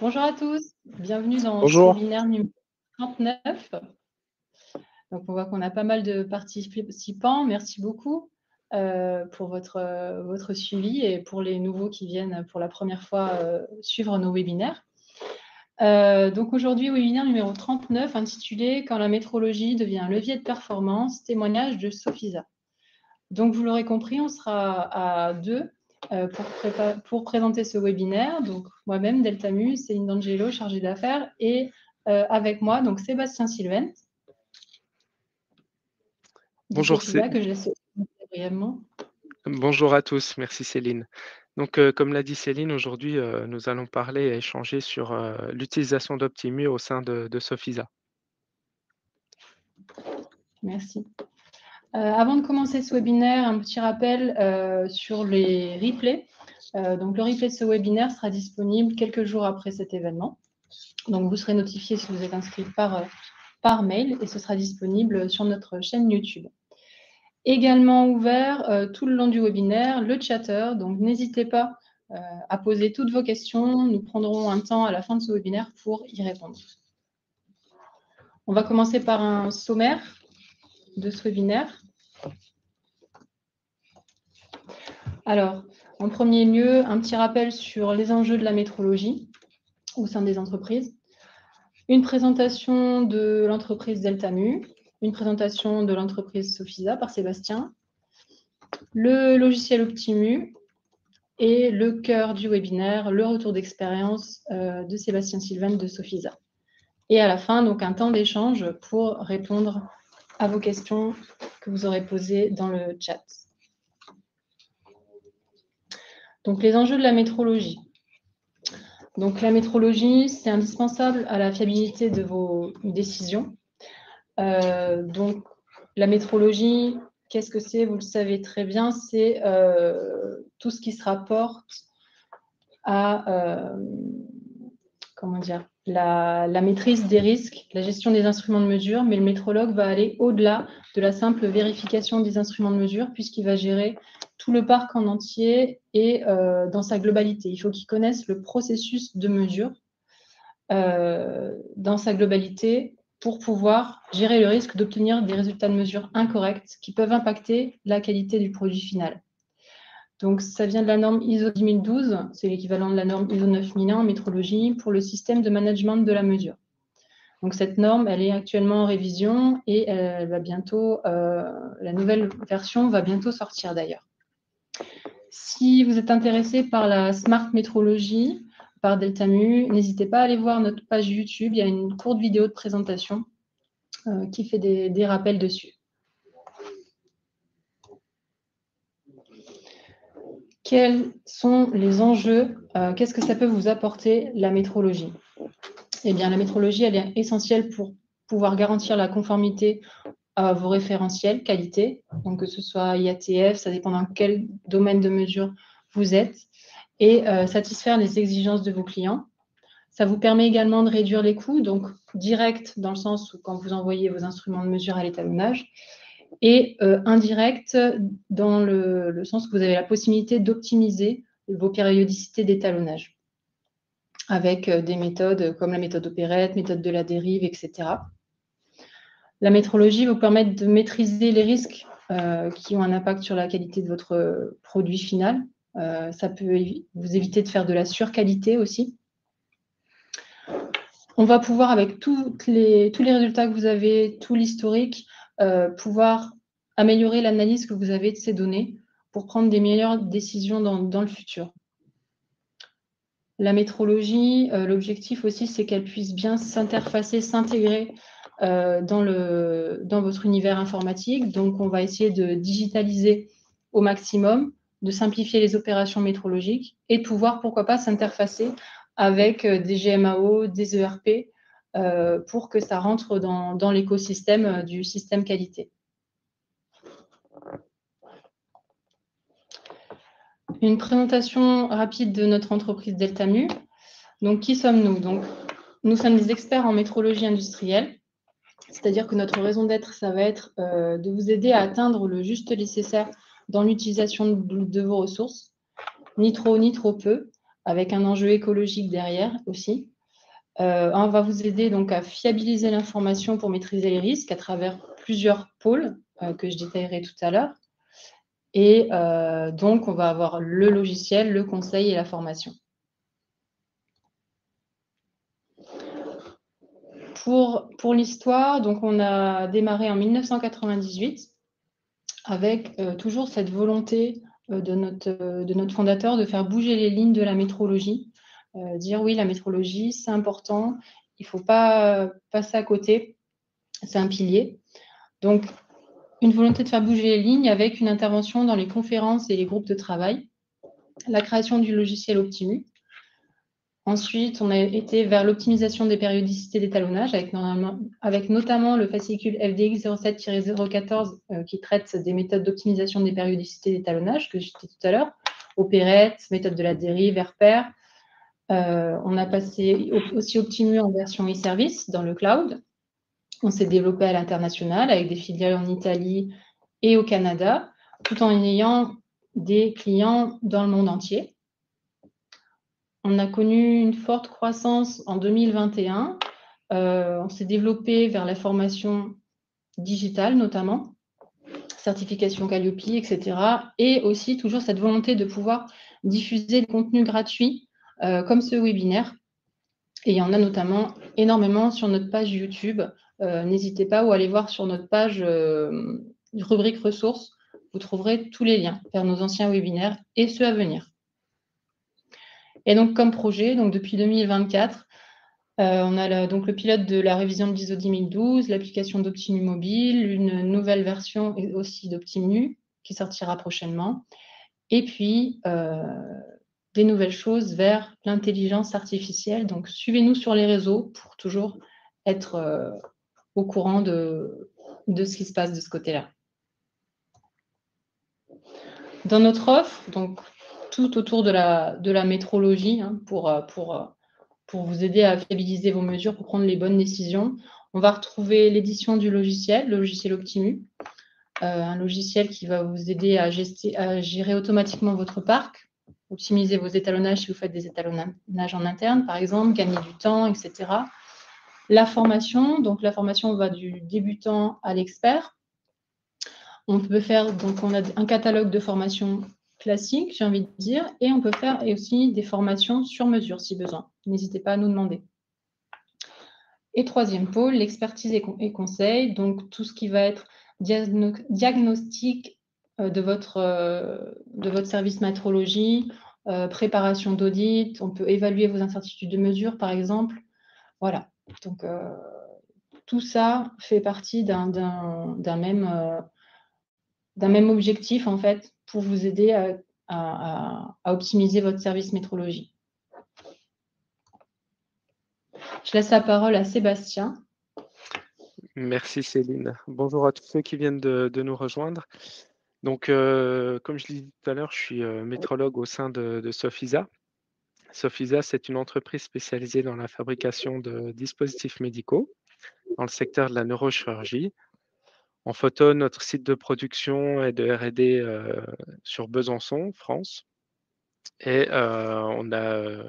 Bonjour à tous, bienvenue dans ce Bonjour. webinaire numéro 39. Donc, on voit qu'on a pas mal de participants. Merci beaucoup pour votre suivi et pour les nouveaux qui viennent pour la première fois suivre nos webinaires. Donc, aujourd'hui, webinaire numéro 39 intitulé « Quand la métrologie devient un levier de performance, témoignage de Sophisa ». Donc, vous l'aurez compris, on sera à deux pour présenter ce webinaire. Donc, moi-même, Deltamu, Céline D'Angelo, chargée d'affaires, et avec moi, donc Sébastien Sylvain. Bonjour, Sophisa, que je laisse brièvement. Bonjour à tous, merci Céline. Donc, comme l'a dit Céline, aujourd'hui, nous allons parler et échanger sur l'utilisation d'Optimu au sein de Sophisa. Merci. Avant de commencer ce webinaire, un petit rappel sur les replays. Donc, le replay de ce webinaire sera disponible quelques jours après cet événement. Donc, vous serez notifié si vous êtes inscrit par mail et ce sera disponible sur notre chaîne YouTube. Également ouvert tout le long du webinaire, le chatter. Donc, n'hésitez pas à poser toutes vos questions. Nous prendrons un temps à la fin de ce webinaire pour y répondre. On va commencer par un sommaire de ce webinaire. Alors, en premier lieu, un petit rappel sur les enjeux de la métrologie au sein des entreprises. Une présentation de l'entreprise Deltamu, une présentation de l'entreprise Sophisa par Sébastien, le logiciel Optimu et le cœur du webinaire, le retour d'expérience de Sébastien Sylvain de Sophisa. Et à la fin, donc, un temps d'échange pour répondre à vos questions que vous aurez posées dans le chat. Donc, les enjeux de la métrologie. Donc, la métrologie, c'est indispensable à la fiabilité de vos décisions. Donc, la métrologie, qu'est-ce que c'est? Vous le savez très bien, c'est tout ce qui se rapporte à comment dire, la maîtrise des risques, la gestion des instruments de mesure, mais le métrologue va aller au-delà de la simple vérification des instruments de mesure puisqu'il va gérer tout le parc en entier et dans sa globalité. Il faut qu'il connaisse le processus de mesure dans sa globalité pour pouvoir gérer le risque d'obtenir des résultats de mesure incorrects qui peuvent impacter la qualité du produit final. Donc, ça vient de la norme ISO 2012, c'est l'équivalent de la norme ISO 9001 en métrologie pour le système de management de la mesure. Donc, cette norme, elle est actuellement en révision et elle va bientôt, la nouvelle version va bientôt sortir d'ailleurs. Si vous êtes intéressé par la Smart Métrologie, par Deltamu, n'hésitez pas à aller voir notre page YouTube, il y a une courte vidéo de présentation qui fait des rappels dessus. Quels sont les enjeux? Qu'est-ce que ça peut vous apporter, la métrologie? Eh bien, la métrologie, elle est essentielle pour pouvoir garantir la conformité à vos référentiels qualité, donc que ce soit IATF, ça dépend dans quel domaine de mesure vous êtes, et satisfaire les exigences de vos clients. Ça vous permet également de réduire les coûts, donc direct dans le sens où quand vous envoyez vos instruments de mesure à l'étalonnage, et indirect dans le sens où vous avez la possibilité d'optimiser vos périodicités d'étalonnage avec des méthodes comme la méthode opérette, méthode de la dérive, etc. La métrologie vous permet de maîtriser les risques qui ont un impact sur la qualité de votre produit final. Ça peut vous éviter de faire de la surqualité aussi. On va pouvoir, avec tous les résultats que vous avez, tout l'historique, pouvoir améliorer l'analyse que vous avez de ces données pour prendre des meilleures décisions dans le futur. La métrologie, l'objectif aussi, c'est qu'elle puisse bien s'interfacer, s'intégrer dans votre univers informatique. Donc, on va essayer de digitaliser au maximum, de simplifier les opérations métrologiques et de pouvoir, pourquoi pas, s'interfacer avec des GMAO, des ERP, pour que ça rentre dans l'écosystème du système qualité. Une présentation rapide de notre entreprise Deltamu. Donc, qui sommes-nous? Donc, nous sommes des experts en métrologie industrielle, c'est-à-dire que notre raison d'être, ça va être de vous aider à atteindre le juste nécessaire dans l'utilisation de vos ressources, ni trop peu, avec un enjeu écologique derrière aussi. On va vous aider donc à fiabiliser l'information pour maîtriser les risques à travers plusieurs pôles que je détaillerai tout à l'heure. Et donc, on va avoir le logiciel, le conseil et la formation. Pour l'histoire, donc on a démarré en 1998 avec toujours cette volonté de notre fondateur de faire bouger les lignes de la métrologie, dire oui, la métrologie, c'est important, il ne faut pas passer à côté, c'est un pilier. Donc, une volonté de faire bouger les lignes avec une intervention dans les conférences et les groupes de travail, la création du logiciel Optimu. Ensuite, on a été vers l'optimisation des périodicités d'étalonnage avec notamment le fascicule FDX 07-014 qui traite des méthodes d'optimisation des périodicités d'étalonnage que j'ai dit tout à l'heure, opérette, méthode de la dérive, RPER. On a passé aussi Optimu en version e-service dans le cloud. On s'est développé à l'international avec des filiales en Italie et au Canada, tout en ayant des clients dans le monde entier. On a connu une forte croissance en 2021. On s'est développé vers la formation digitale notamment, certification Calliope, etc. Et aussi toujours cette volonté de pouvoir diffuser des contenus gratuits comme ce webinaire. Et il y en a notamment énormément sur notre page YouTube. N'hésitez pas ou allez voir sur notre page rubrique ressources. Vous trouverez tous les liens vers nos anciens webinaires et ceux à venir. Et donc, comme projet, donc depuis 2024, on a donc le pilote de la révision de l'ISO 10012, l'application d'Optimu Mobile, une nouvelle version aussi d'Optimu qui sortira prochainement, et puis des nouvelles choses vers l'intelligence artificielle. Donc, suivez-nous sur les réseaux pour toujours être au courant de ce qui se passe de ce côté-là. Dans notre offre, donc tout autour de la métrologie, hein, pour vous aider à fiabiliser vos mesures, pour prendre les bonnes décisions, on va retrouver l'édition du logiciel, le logiciel Optimu, un logiciel qui va vous aider à gérer automatiquement votre parc, optimiser vos étalonnages si vous faites des étalonnages en interne, par exemple, gagner du temps, etc. La formation, donc la formation va du débutant à l'expert. On peut faire, donc on a un catalogue de formations classiques, j'ai envie de dire, et on peut faire aussi des formations sur mesure si besoin. N'hésitez pas à nous demander. Et troisième pôle, l'expertise et conseil, donc tout ce qui va être diagnostic de votre service métrologie, préparation d'audit, on peut évaluer vos incertitudes de mesure, par exemple. Voilà, donc tout ça fait partie d'un même objectif, en fait, pour vous aider à optimiser votre service métrologie. Je laisse la parole à Sébastien. Merci Céline. Bonjour à tous ceux qui viennent de nous rejoindre. Donc, comme je l'ai dit tout à l'heure, je suis métrologue au sein de Sofisa. Sofisa, c'est une entreprise spécialisée dans la fabrication de dispositifs médicaux dans le secteur de la neurochirurgie. En photo, notre site de production est de R&D sur Besançon, France. Et on a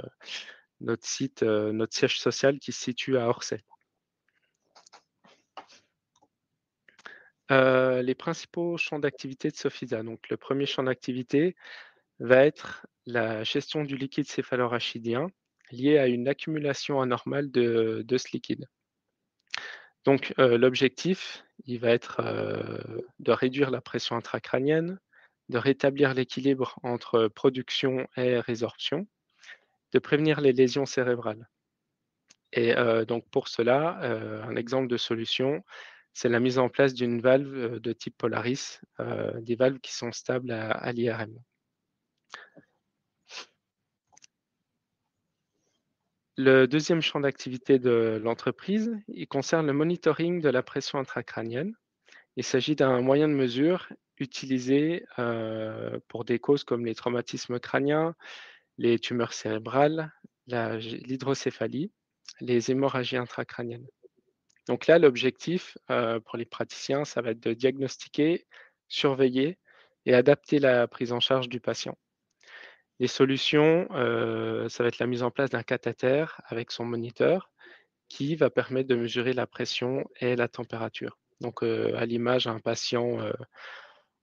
notre siège social qui se situe à Orsay. Les principaux champs d'activité de Sofisa. Donc, le premier champ d'activité va être la gestion du liquide céphalorachidien lié à une accumulation anormale de ce liquide. Donc, l'objectif, il va être de réduire la pression intracrânienne, de rétablir l'équilibre entre production et résorption, de prévenir les lésions cérébrales. Et donc pour cela, un exemple de solution, c'est la mise en place d'une valve de type Polaris, des valves qui sont stables à l'IRM. Le deuxième champ d'activité de l'entreprise, il concerne le monitoring de la pression intracrânienne. Il s'agit d'un moyen de mesure utilisé pour des causes comme les traumatismes crâniens, les tumeurs cérébrales, l'hydrocéphalie, les hémorragies intracrâniennes. Donc là, l'objectif pour les praticiens, ça va être de diagnostiquer, surveiller et adapter la prise en charge du patient. Les solutions, ça va être la mise en place d'un cathéter avec son moniteur qui va permettre de mesurer la pression et la température. Donc, à l'image, un patient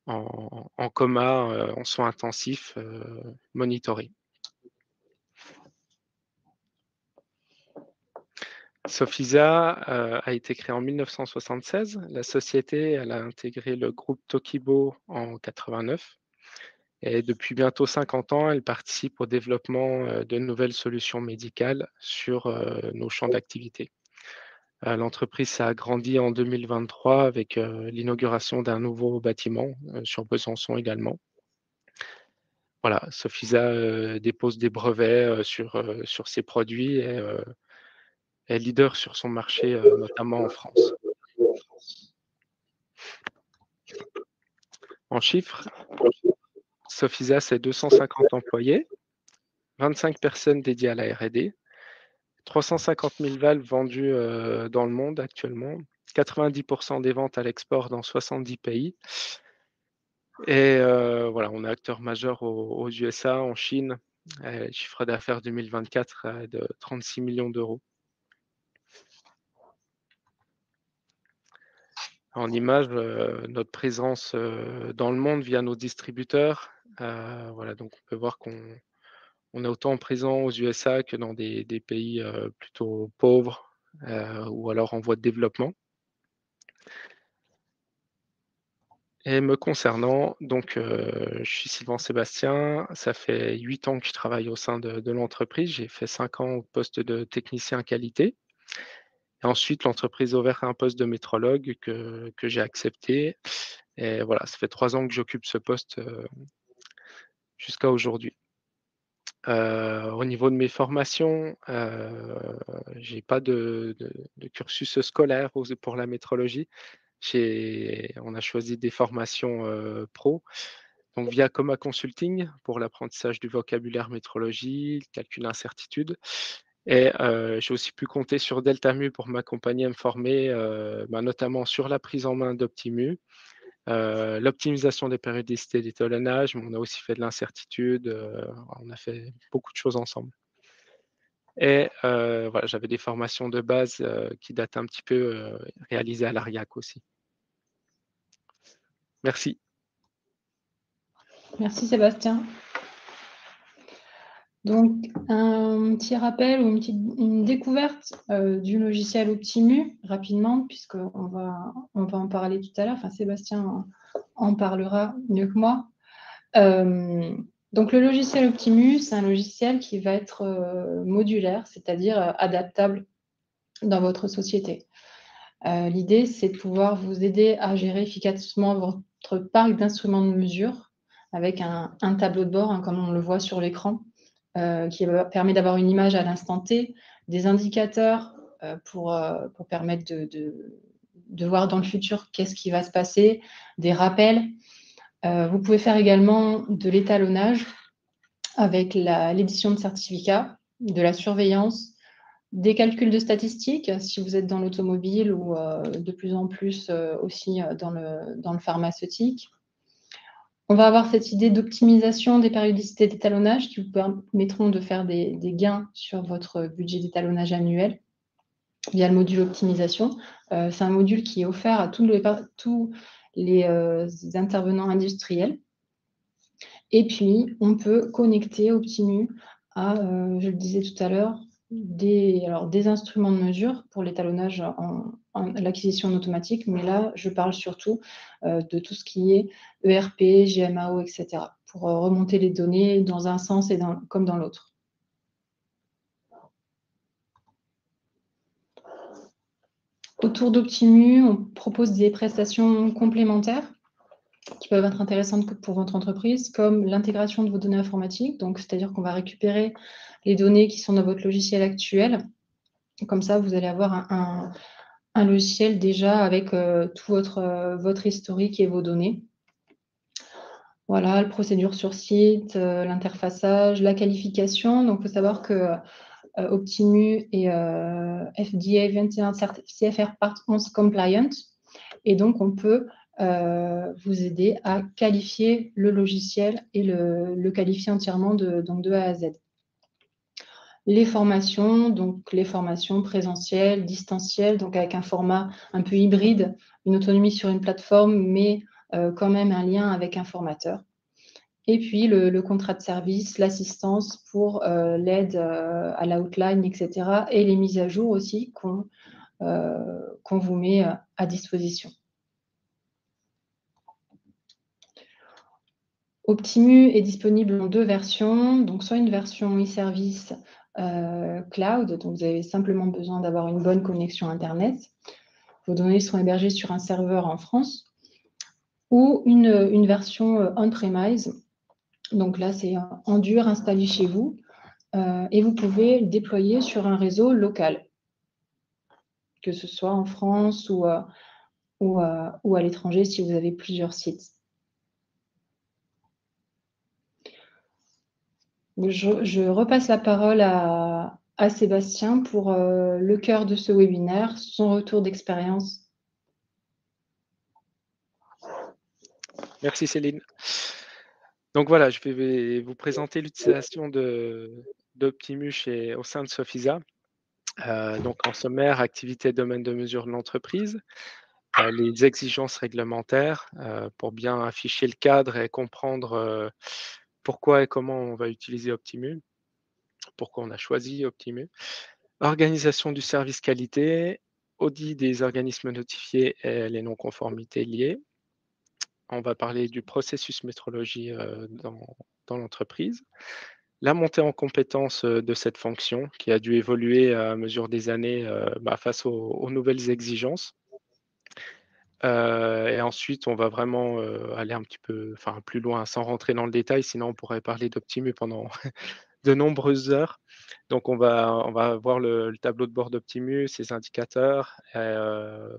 en coma, en soins intensifs, monitoré. Sofisa a été créée en 1976. La société, elle a intégré le groupe Tokibo en 89 et depuis bientôt 50 ans, elle participe au développement, de nouvelles solutions médicales sur, nos champs d'activité. L'entreprise a grandi en 2023 avec, l'inauguration d'un nouveau bâtiment, sur Besançon également. Voilà, Sofisa, dépose des brevets, sur ses produits et est leader sur son marché, notamment en France. En chiffres, Sofisa, c'est 250 employés, 25 personnes dédiées à la R&D, 350 000 valves vendues, dans le monde actuellement, 90 des ventes à l'export dans 70 pays et voilà, on est acteur majeur aux USA, en Chine, chiffre d'affaires 2024, de 36 millions d'euros. En image, notre présence, dans le monde via nos distributeurs, voilà, donc on peut voir qu'on est autant présent aux USA que dans des pays, plutôt pauvres, ou alors en voie de développement. Et me concernant, donc, je suis Sylvain Sébastien, ça fait 8 ans que je travaille au sein de l'entreprise. J'ai fait 5 ans au poste de technicien qualité et ensuite l'entreprise a ouvert un poste de métrologue que j'ai accepté et voilà, ça fait 3 ans que j'occupe ce poste, jusqu'à aujourd'hui. Au niveau de mes formations, j'ai pas de cursus scolaire pour la métrologie. On a choisi des formations, pro, donc via Coma Consulting pour l'apprentissage du vocabulaire métrologie, le calcul d'incertitude et j'ai aussi pu compter sur Deltamu pour m'accompagner et me former, notamment sur la prise en main d'Optimu, l'optimisation des périodicités d'étalonnage, mais on a aussi fait de l'incertitude, on a fait beaucoup de choses ensemble et voilà, j'avais des formations de base, qui datent un petit peu, réalisées à l'ARIAC aussi. Merci. Merci Sébastien. Donc, un petit rappel ou une découverte du logiciel Optimu, rapidement, puisqu'on va en parler tout à l'heure. Enfin, Sébastien en parlera mieux que moi. Donc, le logiciel Optimu, c'est un logiciel qui va être modulaire, c'est-à-dire adaptable dans votre société. L'idée, c'est de pouvoir vous aider à gérer efficacement votre parc d'instruments de mesure avec un tableau de bord, comme on le voit sur l'écran, qui permet d'avoir une image à l'instant T, des indicateurs pour permettre de voir dans le futur qu'est-ce qui va se passer, des rappels. Vous pouvez faire également de l'étalonnage avec l'édition de certificats, de la surveillance, des calculs de statistiques, si vous êtes dans l'automobile ou de plus en plus aussi dans le pharmaceutique. On va avoir cette idée d'optimisation des périodicités d'étalonnage qui vous permettront de faire des gains sur votre budget d'étalonnage annuel via le module optimisation. C'est un module qui est offert à tous les intervenants industriels. Et puis, on peut connecter Optimu à, je le disais tout à l'heure, des instruments de mesure pour l'étalonnage l'acquisition en automatique, mais là, je parle surtout de tout ce qui est ERP, GMAO, etc., pour remonter les données dans un sens et comme dans l'autre. Autour d'Optimu, on propose des prestations complémentaires qui peuvent être intéressantes pour votre entreprise, comme l'intégration de vos données informatiques, donc c'est-à-dire qu'on va récupérer les données qui sont dans votre logiciel actuel. Et comme ça, vous allez avoir un logiciel déjà avec tout votre historique et vos données. Voilà, la procédure sur site, l'interfaçage, la qualification. Donc, il faut savoir que Optimu est FDA 21 CFR Part 11 compliant. Et donc, on peut vous aider à qualifier le logiciel et le qualifier entièrement donc de A à Z. Les formations présentielles, distancielles, donc avec un format un peu hybride, une autonomie sur une plateforme, mais quand même un lien avec un formateur. Et puis le contrat de service, l'assistance pour l'aide à l'outline, etc. Et les mises à jour aussi qu'on vous met à disposition. Optimu est disponible en 2 versions, donc soit une version e-service cloud, donc vous avez simplement besoin d'avoir une bonne connexion Internet. Vos données sont hébergées sur un serveur en France, ou une version on-premise. Donc là, c'est en dur installé chez vous, et vous pouvez le déployer sur un réseau local, que ce soit en France ou à l'étranger si vous avez plusieurs sites. Je repasse la parole à Sébastien pour le cœur de ce webinaire, son retour d'expérience. Merci Céline. Donc voilà, je vais vous présenter l'utilisation d'Optimu au sein de Sophisa. Donc en sommaire, activité domaine de mesure de l'entreprise, les exigences réglementaires pour bien afficher le cadre et comprendre pourquoi et comment on va utiliser Optimu, pourquoi on a choisi Optimu. Organisation du service qualité, audit des organismes notifiés et les non-conformités liées. On va parler du processus métrologie dans l'entreprise. La montée en compétence de cette fonction qui a dû évoluer à mesure des années face aux nouvelles exigences. Et ensuite, on va vraiment aller un petit peu plus loin sans rentrer dans le détail, sinon on pourrait parler d'Optimu pendant de nombreuses heures. Donc on va voir le tableau de bord d'Optimu, ses indicateurs,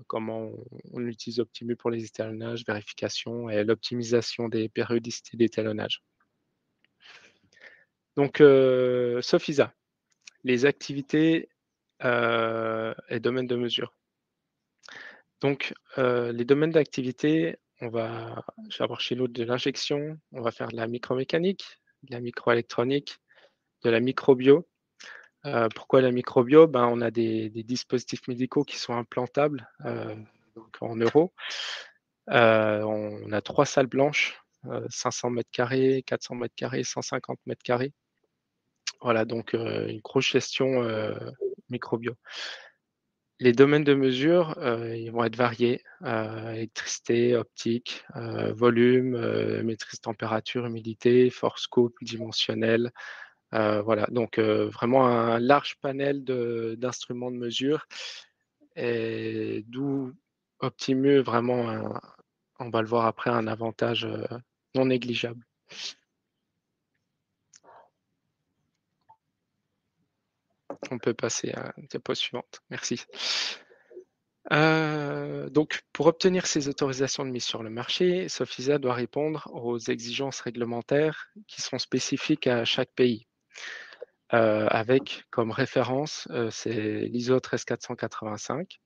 comment on utilise Optimu pour les étalonnages, vérification et l'optimisation des périodicités d'étalonnage. Donc Sophisa, les activités et domaines de mesure. Donc les domaines d'activité, je vais avoir chez nous de l'injection, on va faire de la micromécanique, de la microélectronique, de la microbio. Pourquoi la microbio? On a des dispositifs médicaux qui sont implantables donc en euros. On a 3 salles blanches, 500 m², 400 m², 150 m². Voilà, donc une grosse gestion microbio. Les domaines de mesure, ils vont être variés, électricité, optique, volume, maîtrise température, humidité, force couple, dimensionnel. Voilà, donc vraiment un large panel d'instruments de mesure et d'où Optimu vraiment on va le voir après, un avantage non négligeable. On peut passer à la diapo suivante. Merci. Donc pour obtenir ces autorisations de mise sur le marché, Sophisa doit répondre aux exigences réglementaires qui sont spécifiques à chaque pays. Avec comme référence, c'est l'ISO 13485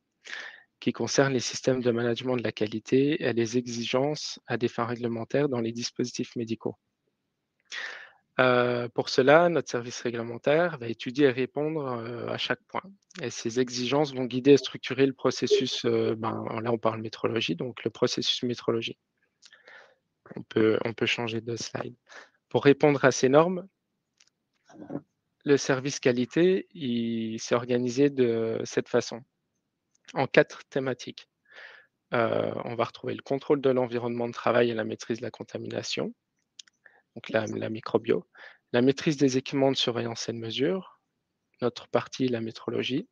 qui concerne les systèmes de management de la qualité et les exigences à des fins réglementaires dans les dispositifs médicaux. Pour cela, notre service réglementaire va étudier et répondre à chaque point. Et ces exigences vont guider et structurer le processus, là on parle métrologie, donc le processus métrologie. On peut changer de slide. Pour répondre à ces normes, le service qualité, il s'est organisé de cette façon, en 4 thématiques. On va retrouver le contrôle de l'environnement de travail et la maîtrise de la contamination, donc la microbio, la maîtrise des équipements de surveillance et de mesure, notre partie, la métrologie,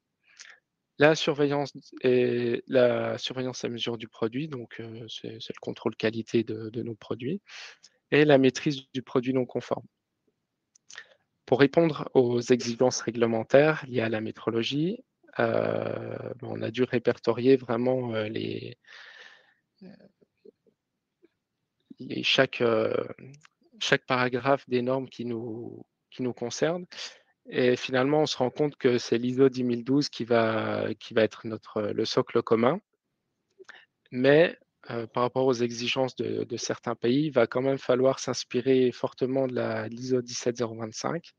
la surveillance et mesure du produit, donc c'est le contrôle qualité de nos produits, et la maîtrise du produit non conforme. Pour répondre aux exigences réglementaires liées à la métrologie, on a dû répertorier vraiment chaque paragraphe des normes qui nous concernent. Et finalement, on se rend compte que c'est l'ISO 10012 qui va être le socle commun. Mais par rapport aux exigences de certains pays, il va quand même falloir s'inspirer fortement de l'ISO 17025,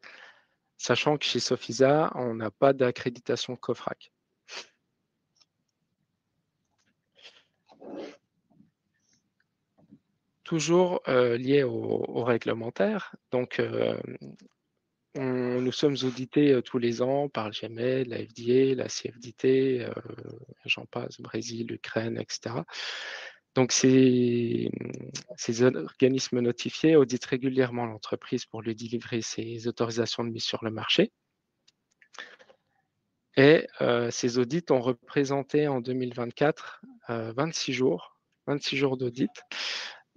sachant que chez Sofisa, on n'a pas d'accréditation COFRAC. Toujours lié au réglementaire, donc nous sommes audités tous les ans par le GMED, la FDA, la CFDT, j'en passe, Brésil, Ukraine, etc. Donc ces organismes notifiés auditent régulièrement l'entreprise pour lui délivrer ses autorisations de mise sur le marché. Et ces audits ont représenté en 2024 26 jours d'audit.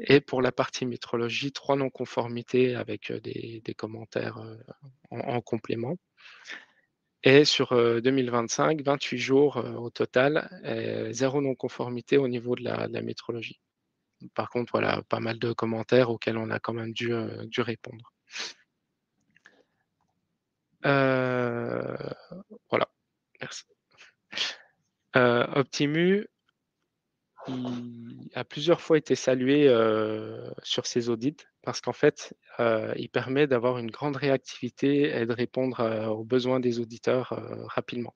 Et pour la partie métrologie, 3 non-conformités avec des commentaires en complément. Et sur 2025, 28 jours au total, 0 non-conformité au niveau de la métrologie. Par contre, voilà, pas mal de commentaires auxquels on a quand même dû répondre. Voilà, merci. Optimu il a plusieurs fois été salué sur ses audits parce qu'en fait, il permet d'avoir une grande réactivité et de répondre aux besoins des auditeurs rapidement.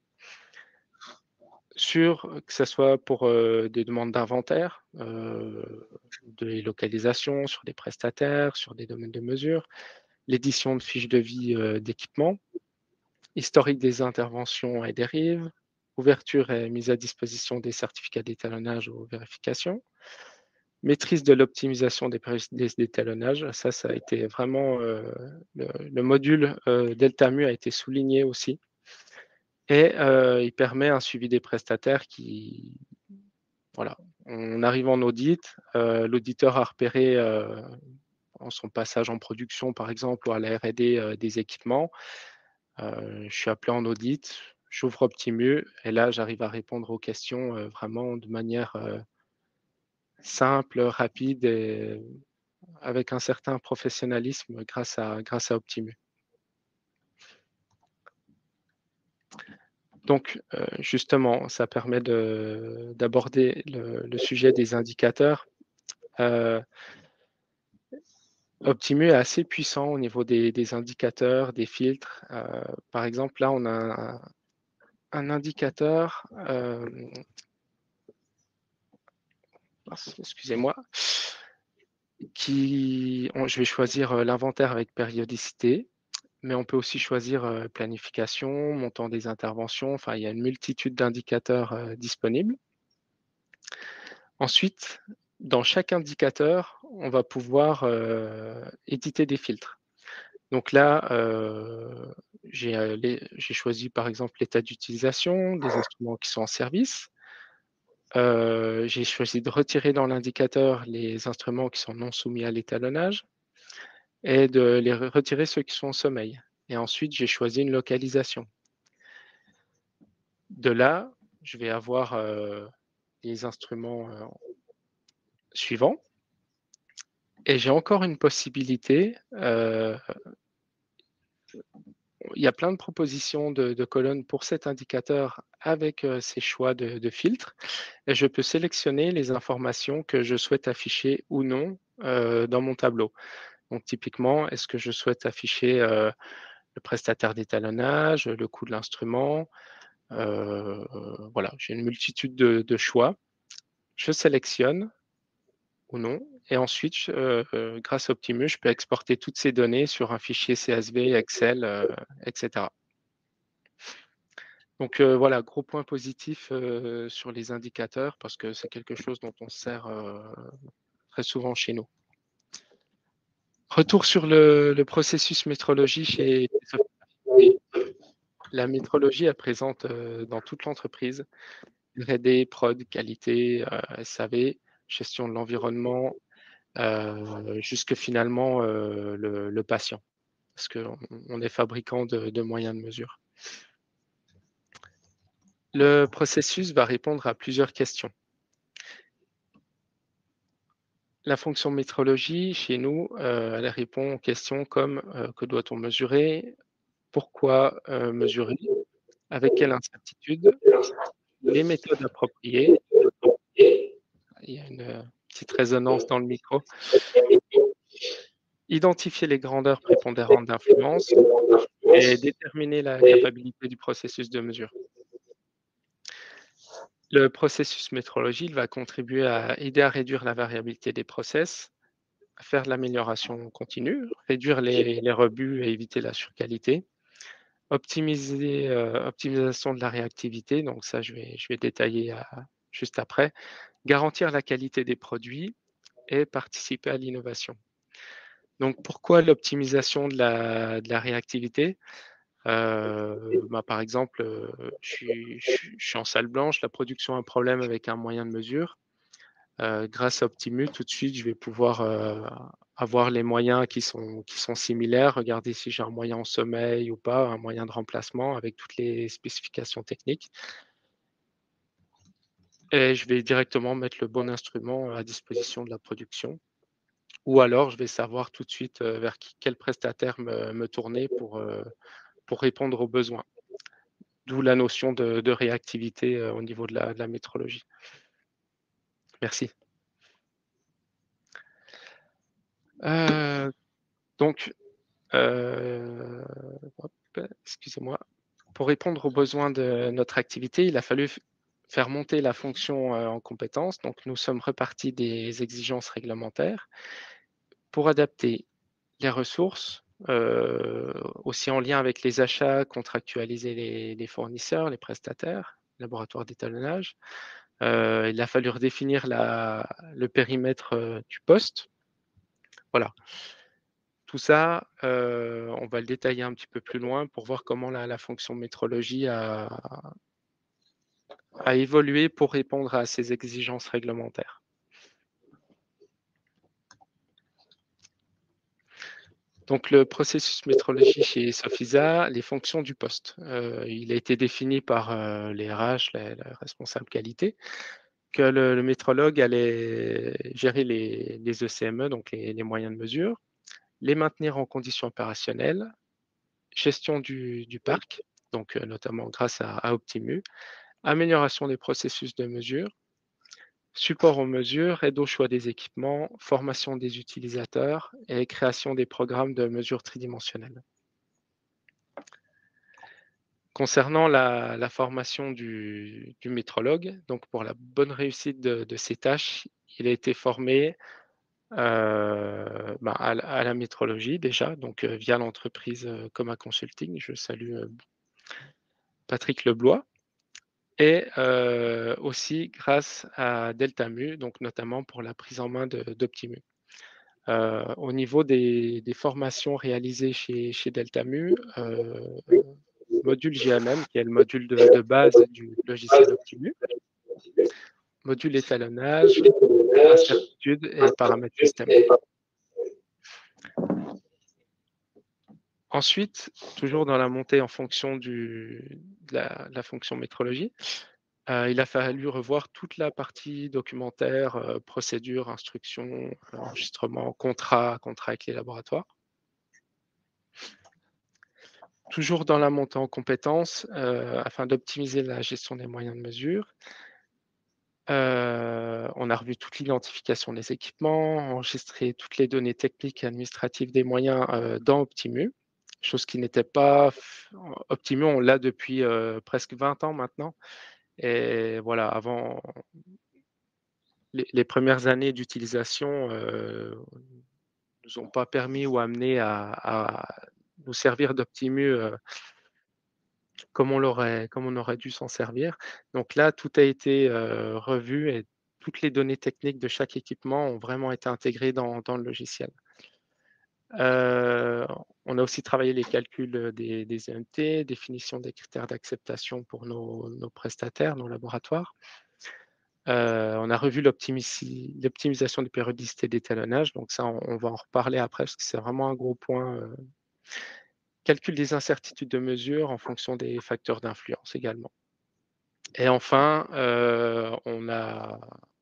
Que ce soit pour des demandes d'inventaire, de localisation sur des prestataires, sur des domaines de mesure, l'édition de fiches de vie d'équipement, historique des interventions et dérives, ouverture et mise à disposition des certificats d'étalonnage aux vérifications, maîtrise de l'optimisation des d'étalonnage. Ça a été vraiment le module Deltamu a été souligné aussi. Et il permet un suivi des prestataires qui, voilà, on arrive en audit, l'auditeur a repéré en son passage en production, par exemple, ou à la R&D des équipements. Je suis appelé en audit, j'ouvre Optimu et là, j'arrive à répondre aux questions vraiment de manière simple, rapide et avec un certain professionnalisme grâce à Optimu. Donc, justement, ça permet d'aborder le sujet des indicateurs. Optimu est assez puissant au niveau des indicateurs, des filtres. Par exemple, là, on a un indicateur, excusez-moi, je vais choisir l'inventaire avec périodicité, mais on peut aussi choisir planification, montant des interventions. Enfin, il y a une multitude d'indicateurs disponibles. Ensuite, dans chaque indicateur, on va pouvoir éditer des filtres. Donc là, j'ai choisi par exemple l'état d'utilisation des instruments qui sont en service. J'ai choisi de retirer dans l'indicateur les instruments qui sont non soumis à l'étalonnage et de les retirer ceux qui sont en sommeil. Et ensuite, j'ai choisi une localisation. De là, je vais avoir les instruments suivants. Et j'ai encore une possibilité. Il y a plein de propositions de colonnes pour cet indicateur avec ces choix de filtres. Et je peux sélectionner les informations que je souhaite afficher ou non dans mon tableau. Donc typiquement, est-ce que je souhaite afficher le prestataire d'étalonnage, le coût de l'instrument? Voilà, j'ai une multitude de choix. Je sélectionne ou non. Et ensuite, grâce à Optimus, je peux exporter toutes ces données sur un fichier CSV, Excel, etc. Donc voilà, gros point positif sur les indicateurs parce que c'est quelque chose dont on se sert très souvent chez nous. Retour sur le processus métrologie chez Sofia. La métrologie, elle présente dans toute l'entreprise, R&D, prod, qualité, SAV, gestion de l'environnement, jusque finalement le patient, parce qu'on est fabricant de moyens de mesure. Le processus va répondre à plusieurs questions. La fonction métrologie, chez nous, elle répond aux questions comme que doit-on mesurer, pourquoi mesurer, avec quelle incertitude, les méthodes appropriées. Il y a petite résonance dans le micro. Identifier les grandeurs prépondérantes d'influence et déterminer la capacité du processus de mesure. Le processus métrologie, il va contribuer à aider à réduire la variabilité des process, à faire de l'amélioration continue, réduire les rebuts et éviter la surqualité, optimisation de la réactivité, donc ça je vais détailler juste après, garantir la qualité des produits et participer à l'innovation. Donc pourquoi l'optimisation de la réactivité? Par exemple, je suis en salle blanche, la production a un problème avec un moyen de mesure. Grâce à Optimu, tout de suite, je vais pouvoir, avoir les moyens qui sont similaires, regarder si j'ai un moyen en sommeil ou pas, un moyen de remplacement avec toutes les spécifications techniques et je vais directement mettre le bon instrument à disposition de la production ou alors je vais savoir tout de suite, vers quel prestataire me tourner pour répondre aux besoins. D'où la notion de réactivité, au niveau de la métrologie. Merci. Donc, hop, excusez-moi. Pour répondre aux besoins de notre activité, il a fallu faire monter la fonction, en compétences. Donc nous sommes repartis des exigences réglementaires pour adapter les ressources, aussi en lien avec les achats, contractualiser les fournisseurs, les prestataires, laboratoires d'étalonnage. Il a fallu redéfinir le périmètre, du poste. Voilà. Tout ça, on va le détailler un petit peu plus loin pour voir comment la fonction métrologie a évolué pour répondre à ces exigences réglementaires. Donc le processus métrologie chez Sofisa, les fonctions du poste. Il a été défini par, les RH, les responsables qualité, que le métrologue allait gérer les ECME, donc les moyens de mesure, les maintenir en conditions opérationnelles, gestion du parc, donc notamment grâce à Optimu, amélioration des processus de mesure, support aux mesures, aide au choix des équipements, formation des utilisateurs et création des programmes de mesure tridimensionnelles. Concernant la formation du métrologue, donc pour la bonne réussite de ses tâches, il a été formé à la métrologie déjà, donc via l'entreprise Coma Consulting. Je salue Patrick Leblois. Et aussi grâce à Deltamu, donc notamment pour la prise en main d'Optimu. Au niveau des formations réalisées chez Deltamu, module GMM, qui est le module de base du logiciel Optimu, module étalonnage, incertitude et paramètres système. Ensuite, toujours dans la montée en fonction de la fonction métrologie, il a fallu revoir toute la partie documentaire, procédure, instruction, enregistrement, contrat avec les laboratoires. Toujours dans la montée en compétences, afin d'optimiser la gestion des moyens de mesure, on a revu toute l'identification des équipements, enregistré toutes les données techniques et administratives des moyens, dans Optimu, chose qui n'était pas Optimu, on l'a depuis, presque 20 ans maintenant et voilà, avant les premières années d'utilisation, nous ont pas permis ou amené à nous servir d'Optimu, comme on aurait dû s'en servir. Donc là, tout a été, revu et toutes les données techniques de chaque équipement ont vraiment été intégrées dans le logiciel. Heu, on a aussi travaillé les calculs, des EMT, définition des critères d'acceptation pour nos prestataires, nos laboratoires. On a revu l'optimisation des périodicités d'étalonnage, donc ça, on va en reparler après parce que c'est vraiment un gros point, calcul des incertitudes de mesure en fonction des facteurs d'influence également. Et enfin,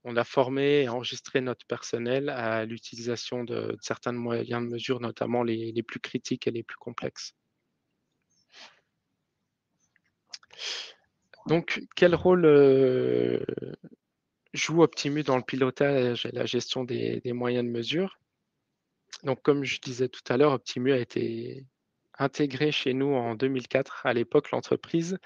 on a formé et enregistré notre personnel à l'utilisation de certains moyens de mesure, notamment les plus critiques et les plus complexes. Donc quel rôle, joue Optimu dans le pilotage et la gestion des moyens de mesure? Donc comme je disais tout à l'heure, Optimu a été intégré chez nous en 2004. À l'époque, l'entreprise,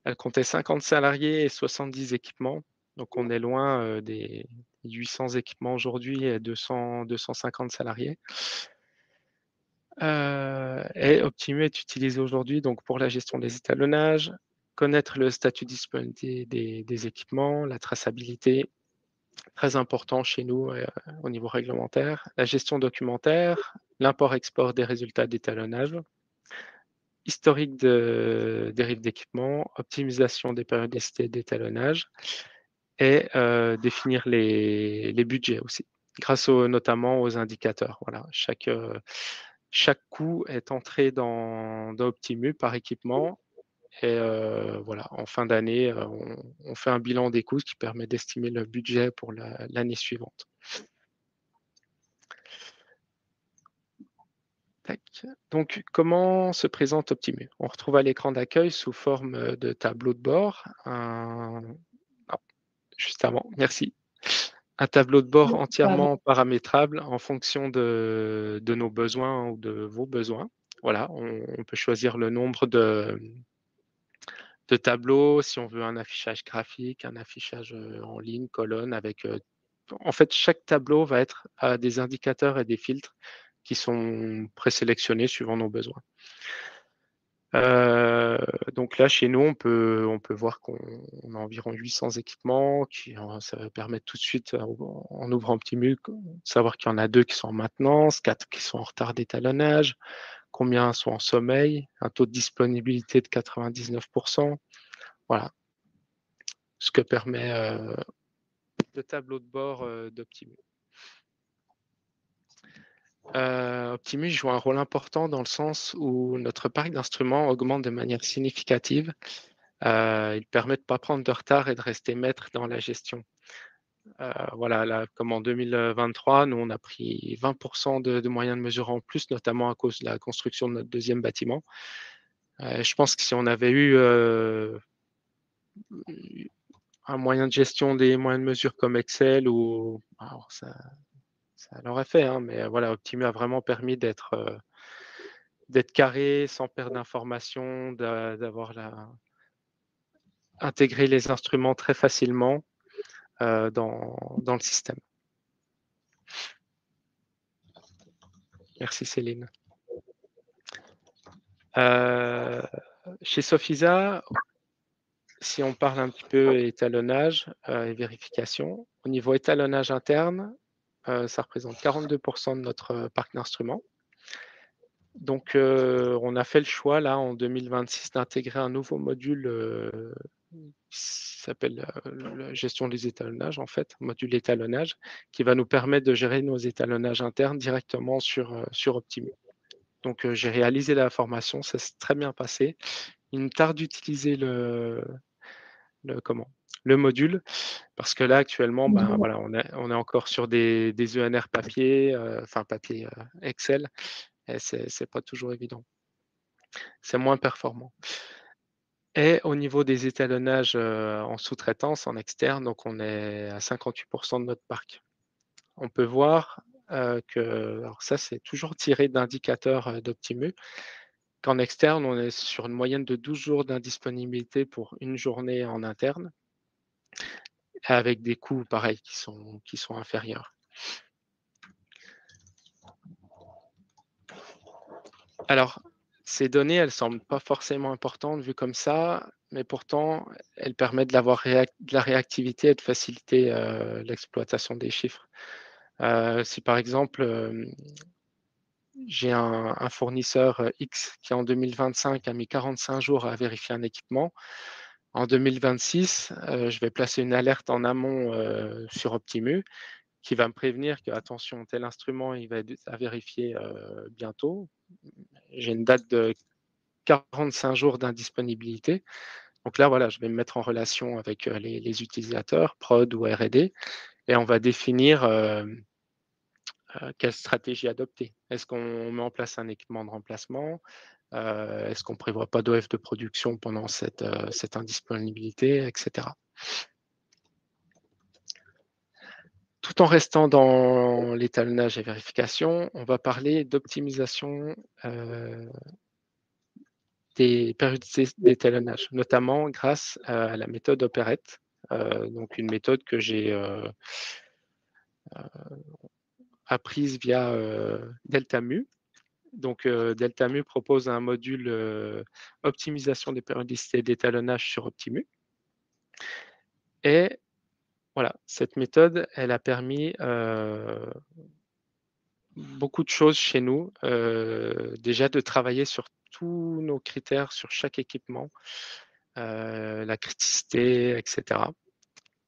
elle comptait 50 salariés et 70 équipements. Donc on est loin, des 800 équipements aujourd'hui et 250 salariés. Et Optimu est utilisé aujourd'hui donc pour la gestion des étalonnages, connaître le statut de disponibilité des équipements, la traçabilité, très important chez nous, au niveau réglementaire, la gestion documentaire, l'import-export des résultats d'étalonnage, historique de dérive d'équipement, optimisation des périodicités d'étalonnage et définir les budgets aussi, grâce notamment aux indicateurs. Voilà, chaque coût est entré dans Optimu par équipement et voilà, en fin d'année, on fait un bilan des coûts qui permet d'estimer le budget pour l'année suivante. Tac. Donc, comment se présente Optimu? On retrouve à l'écran d'accueil sous forme de tableau de bord, juste avant, merci. Un tableau de bord Pardon. entièrement paramétrable en fonction de nos besoins ou de vos besoins. Voilà, on peut choisir le nombre de tableaux, si on veut un affichage graphique, un affichage en ligne, colonne, avec. En fait, chaque tableau va être à des indicateurs et des filtres qui sont présélectionnés suivant nos besoins. Donc là, chez nous, on peut voir qu'on a environ 800 équipements ça va permettre tout de suite, en ouvrant Optimu, de savoir qu'il y en a 2 qui sont en maintenance, 4 qui sont en retard d'étalonnage, combien sont en sommeil, un taux de disponibilité de 99 Voilà, ce que permet, le tableau de bord, d'Optimu. Optimu joue un rôle important dans le sens où notre parc d'instruments augmente de manière significative. Il permet de ne pas prendre de retard et de rester maître dans la gestion. Voilà, là, comme en 2023, nous, on a pris 20 de moyens de mesure en plus, notamment à cause de la construction de notre 2e bâtiment. Je pense que si on avait eu un moyen de gestion des moyens de mesure comme Excel ou alors ça l'aurait fait, hein, mais voilà, Optimu a vraiment permis d'être carré, sans perdre d'informations, d'avoir intégrer les instruments très facilement dans le système. Merci Céline. Chez Sofisa, si on parle un petit peu étalonnage et vérification, au niveau étalonnage interne, ça représente 42% de notre parc d'instruments. Donc, on a fait le choix là en 2026 d'intégrer un nouveau module qui s'appelle la gestion des étalonnages, en fait, module étalonnage, qui va nous permettre de gérer nos étalonnages internes directement sur Optimu. Donc, j'ai réalisé la formation, ça s'est très bien passé. Il me tarde d'utiliser le module parce que là, actuellement, ben, voilà, on est encore sur des ENR papier, papier Excel, et c'est pas toujours évident. C'est moins performant. Et au niveau des étalonnages en sous-traitance, en externe, donc on est à 58% de notre parc. On peut voir que, alors ça, c'est toujours tiré d'indicateurs d'Optimu, qu'en externe, on est sur une moyenne de 12 jours d'indisponibilité pour une journée en interne, avec des coûts pareils qui sont inférieurs. Alors, ces données, elles ne semblent pas forcément importantes vues comme ça, mais pourtant, elles permettent d'avoir de la réactivité et de faciliter l'exploitation des chiffres. Si par exemple, j'ai un fournisseur X qui en 2025 a mis 45 jours à vérifier un équipement, en 2026, je vais placer une alerte en amont sur Optimu qui va me prévenir que, attention, tel instrument, il va être à vérifier bientôt. J'ai une date de 45 jours d'indisponibilité. Donc là, voilà, je vais me mettre en relation avec les utilisateurs, prod ou R&D, et on va définir quelle stratégie adopter. Est-ce qu'on met en place un équipement de remplacement? Est-ce qu'on ne prévoit pas d'OF de production pendant cette indisponibilité, etc. Tout en restant dans l'étalonnage et vérification, on va parler d'optimisation des périodicités d'étalonnage, notamment grâce à la méthode Operette, donc une méthode que j'ai apprise via Deltamu. Donc, Deltamu propose un module optimisation des périodicités d'étalonnage sur Optimu. Et voilà, cette méthode, elle a permis beaucoup de choses chez nous. Déjà de travailler sur tous nos critères, sur chaque équipement, la criticité, etc.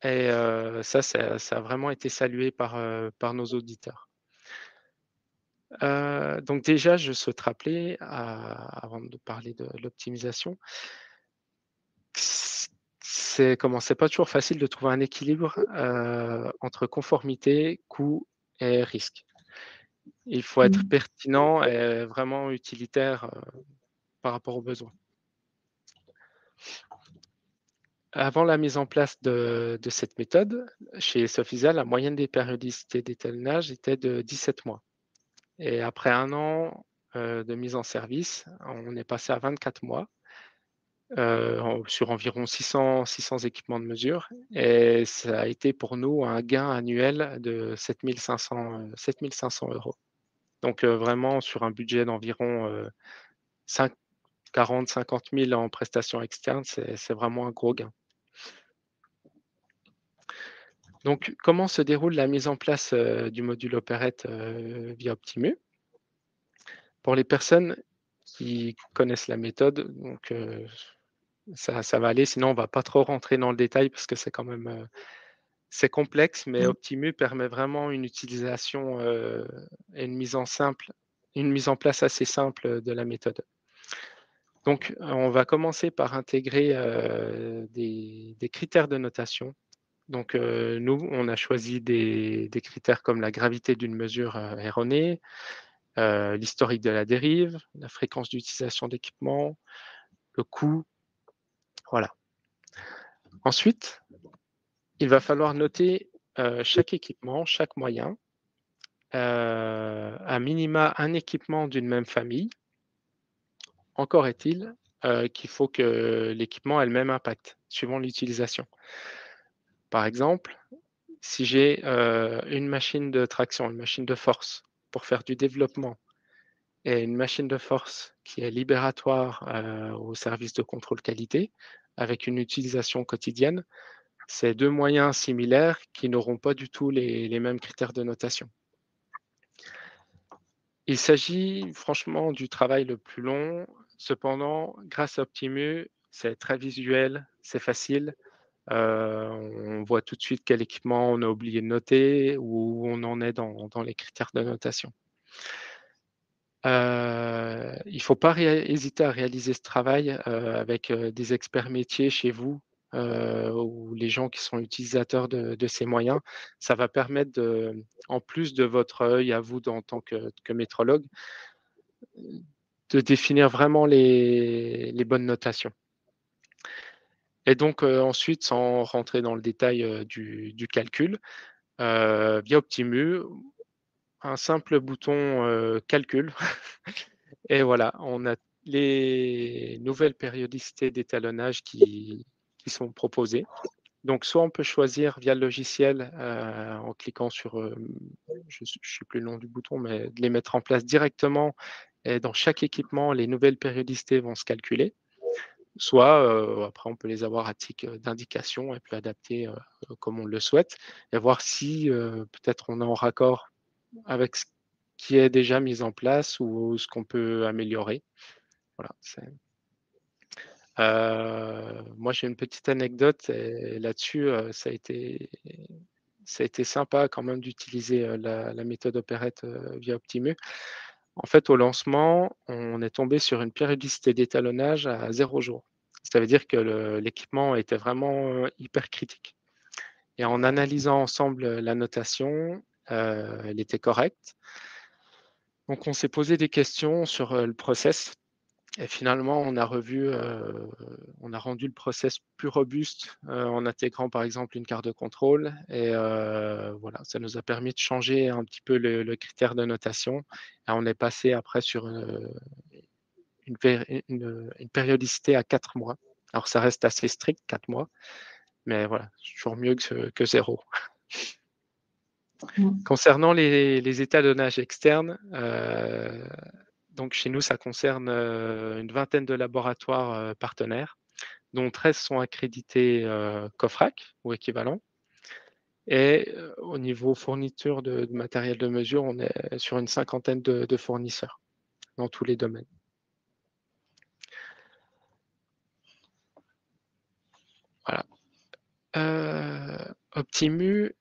Et ça a vraiment été salué par nos auditeurs. Donc déjà, je souhaite rappeler, avant de parler de l'optimisation, c'est pas toujours facile de trouver un équilibre entre conformité, coût et risque. Il faut être pertinent et vraiment utilitaire par rapport aux besoins. Avant la mise en place de cette méthode, chez Sofisa, la moyenne des périodicités d'étalonnage était de 17 mois. Et après 1 an de mise en service, on est passé à 24 mois sur environ 600 équipements de mesure. Et ça a été pour nous un gain annuel de 7 500 €. Donc vraiment sur un budget d'environ 40-50 000 en prestations externes, c'est vraiment un gros gain. Donc, comment se déroule la mise en place du module Operette via Optimu? Pour les personnes qui connaissent la méthode, donc ça va aller, sinon on ne va pas trop rentrer dans le détail parce que c'est quand même c'est complexe, mais Optimu permet vraiment une utilisation et une mise en place assez simple de la méthode. Donc, on va commencer par intégrer des critères de notation. Donc, nous, on a choisi des critères comme la gravité d'une mesure erronée, l'historique de la dérive, la fréquence d'utilisation d'équipement, le coût. Voilà. Ensuite, il va falloir noter chaque équipement, chaque moyen, à minima un équipement d'une même famille. Encore est-il qu'il faut que l'équipement ait le même impact suivant l'utilisation. Par exemple, si j'ai une machine de traction, une machine de force pour faire du développement et une machine de force qui est libératoire au service de contrôle qualité avec une utilisation quotidienne, c'est 2 moyens similaires qui n'auront pas du tout les mêmes critères de notation. Il s'agit franchement du travail le plus long. Cependant, grâce à Optimu, c'est très visuel, c'est facile. On voit tout de suite quel équipement on a oublié de noter, où on en est dans les critères de notation. Il ne faut pas hésiter à réaliser ce travail avec des experts métiers chez vous ou les gens qui sont utilisateurs de ces moyens. Ça va permettre, en plus de votre œil à vous en tant que métrologue, de définir vraiment les bonnes notations. Et donc ensuite, sans rentrer dans le détail du calcul, via Optimu, un simple bouton calcul et voilà, on a les nouvelles périodicités d'étalonnage qui sont proposées. Donc soit on peut choisir via le logiciel en cliquant sur, je ne sais plus le nom du bouton, mais de les mettre en place directement et dans chaque équipement, les nouvelles périodicités vont se calculer. Soit après on peut les avoir à titre d'indication et puis adapter comme on le souhaite et voir si peut-être on est en raccord avec ce qui est déjà mis en place ou ce qu'on peut améliorer. Voilà, moi j'ai une petite anecdote et là-dessus, ça a été sympa quand même d'utiliser la méthode Operette via Optimu. En fait, au lancement, on est tombé sur une périodicité d'étalonnage à 0 jour. Ça veut dire que l'équipement était vraiment hyper critique. Et en analysant ensemble la notation, elle était correcte. Donc on s'est posé des questions sur le process Et finalement, on a rendu le process plus robuste en intégrant par exemple une carte de contrôle. Et voilà, ça nous a permis de changer un petit peu le critère de notation. Et on est passé après sur une périodicité à 4 mois. Alors ça reste assez strict, 4 mois, mais voilà, c'est toujours mieux que 0. Concernant les étalonnages externes, donc chez nous, ça concerne une vingtaine de laboratoires partenaires, dont 13 sont accrédités COFRAC ou équivalent. Et au niveau fourniture de matériel de mesure, on est sur une cinquantaine de fournisseurs dans tous les domaines. Voilà. Optimu,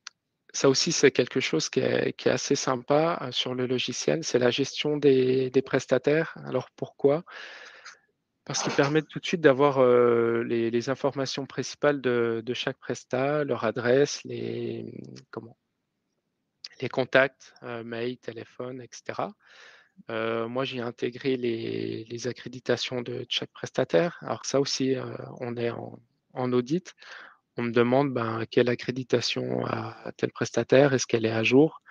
ça aussi, c'est quelque chose qui est assez sympa sur le logiciel, c'est la gestion des prestataires. Alors pourquoi? Parce qu'ils permettent tout de suite d'avoir les informations principales de chaque prestat, leur adresse, les contacts, mail, téléphone, etc. Moi, j'ai intégré les accréditations de chaque prestataire. Alors ça aussi, on est en audit. On me demande quelle accréditation a tel prestataire, est-ce qu'elle est à jour?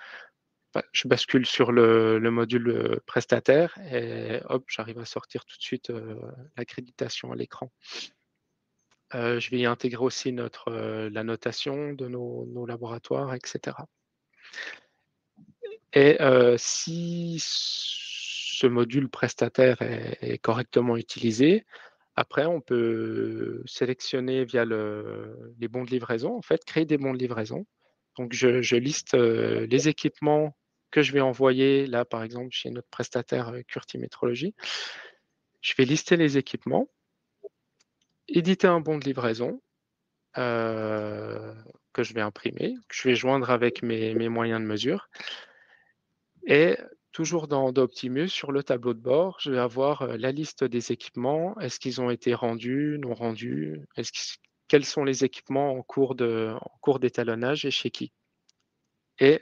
Je bascule sur le module prestataire et hop, j'arrive à sortir tout de suite l'accréditation à l'écran. Je vais y intégrer aussi la notation de nos laboratoires, etc. Et si ce module prestataire est correctement utilisé, après on peut sélectionner via les bons de livraison, en fait, créer des bons de livraison. Donc je liste les équipements que je vais envoyer, là par exemple chez notre prestataire Curti Métrologie. Je vais lister les équipements, éditer un bon de livraison que je vais imprimer, que je vais joindre avec mes moyens de mesure. Et toujours dans Optimus, sur le tableau de bord, je vais avoir la liste des équipements. Est-ce qu'ils ont été rendus, non rendus? Quels sont les équipements en cours d'étalonnage et chez qui? Et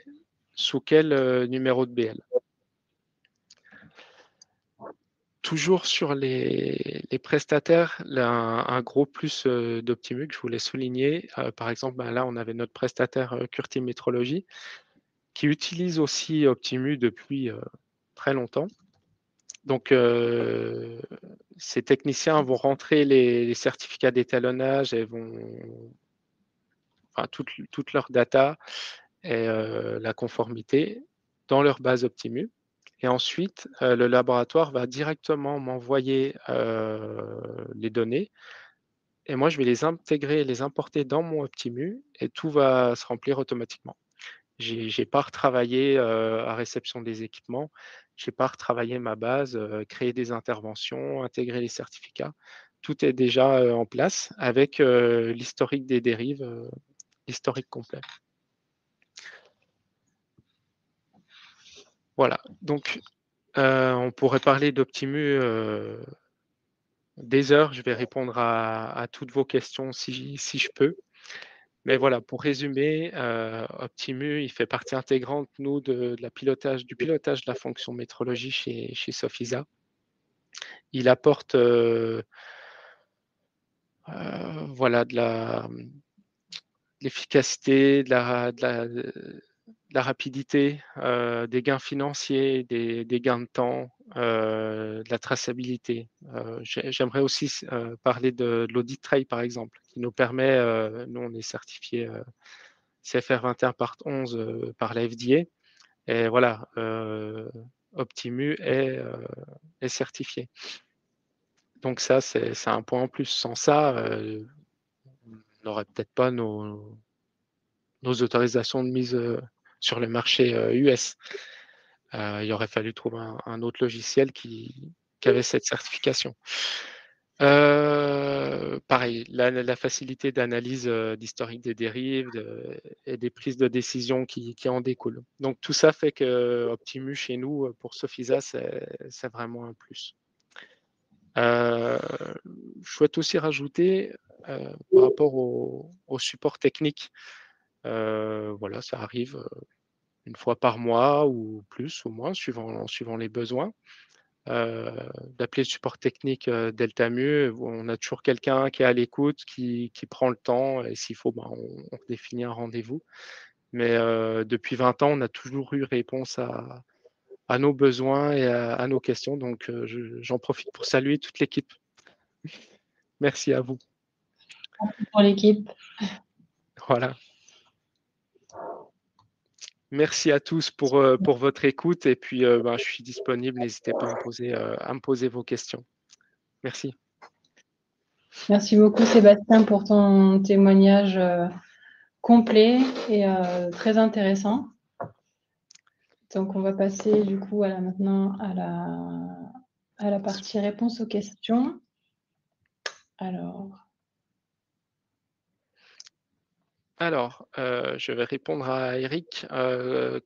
sous quel numéro de BL? Toujours sur les prestataires, là, un gros plus d'Optimu que je voulais souligner. Par exemple, là, on avait notre prestataire Curti Métrologie qui utilise aussi Optimu depuis très longtemps. Donc, ces techniciens vont rentrer les certificats d'étalonnage et toute leur data et la conformité dans leur base Optimu. Et ensuite, le laboratoire va directement m'envoyer les données et moi, je vais les intégrer, les importer dans mon Optimu et tout va se remplir automatiquement. J'ai pas retravaillé à réception des équipements, j'ai pas retravaillé ma base, créer des interventions, intégrer les certificats. Tout est déjà en place avec l'historique des dérives, l'historique complet. Voilà, donc on pourrait parler d'Optimu des heures. Je vais répondre à toutes vos questions si je peux. Mais voilà, pour résumer, Optimu, il fait partie intégrante, nous, du pilotage de la fonction métrologie chez Sofisa. Il apporte voilà, de l'efficacité, de la rapidité, des gains financiers, des gains de temps, de la traçabilité. J'aimerais aussi parler de l'audit trail, par exemple, qui nous permet, nous on est certifié CFR 21 part 11 par la FDA, et voilà, Optimu est certifié. Donc ça, c'est un point en plus. Sans ça, on n'aurait peut-être pas nos autorisations de mise sur le marché US. Il aurait fallu trouver un autre logiciel qui avait cette certification. Pareil, la facilité d'analyse d'historique des dérives et des prises de décision qui en découlent. Donc tout ça fait que Optimu chez nous, pour Sofisa, c'est vraiment un plus. Je souhaite aussi rajouter par rapport au support technique, voilà, ça arrive une fois par mois ou plus ou moins, suivant les besoins. d'appeler le support technique Deltamu. On a toujours quelqu'un qui est à l'écoute, qui prend le temps et s'il faut, on définit un rendez-vous. Mais depuis 20 ans, on a toujours eu réponse à nos besoins et à nos questions. Donc, j'en profite pour saluer toute l'équipe. Merci à vous. Pour l'équipe. Voilà. Merci à tous pour votre écoute et puis, je suis disponible. N'hésitez pas à me poser vos questions. Merci. Merci beaucoup Sébastien pour ton témoignage complet et très intéressant. Donc on va passer du coup maintenant à la partie réponse aux questions. Alors, je vais répondre à Eric.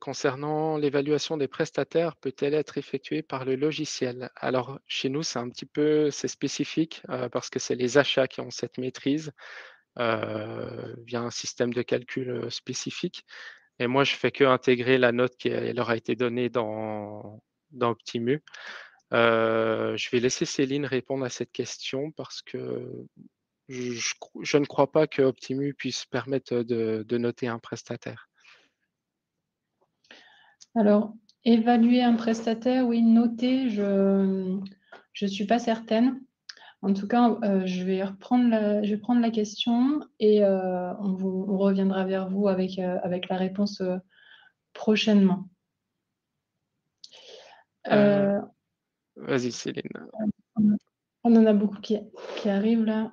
Concernant l'évaluation des prestataires, peut-elle être effectuée par le logiciel? Alors, chez nous, c'est spécifique parce que c'est les achats qui ont cette maîtrise via un système de calcul spécifique. Et moi, je fais que intégrer la note qui leur a été donnée dans Optimu. Je vais laisser Céline répondre à cette question parce que je ne crois pas que Optimu puisse permettre de noter un prestataire. Alors, évaluer un prestataire, oui, noter, je ne suis pas certaine. En tout cas, je vais prendre la question et on reviendra vers vous avec la réponse prochainement. Vas-y, Céline. On en a beaucoup qui arrivent là.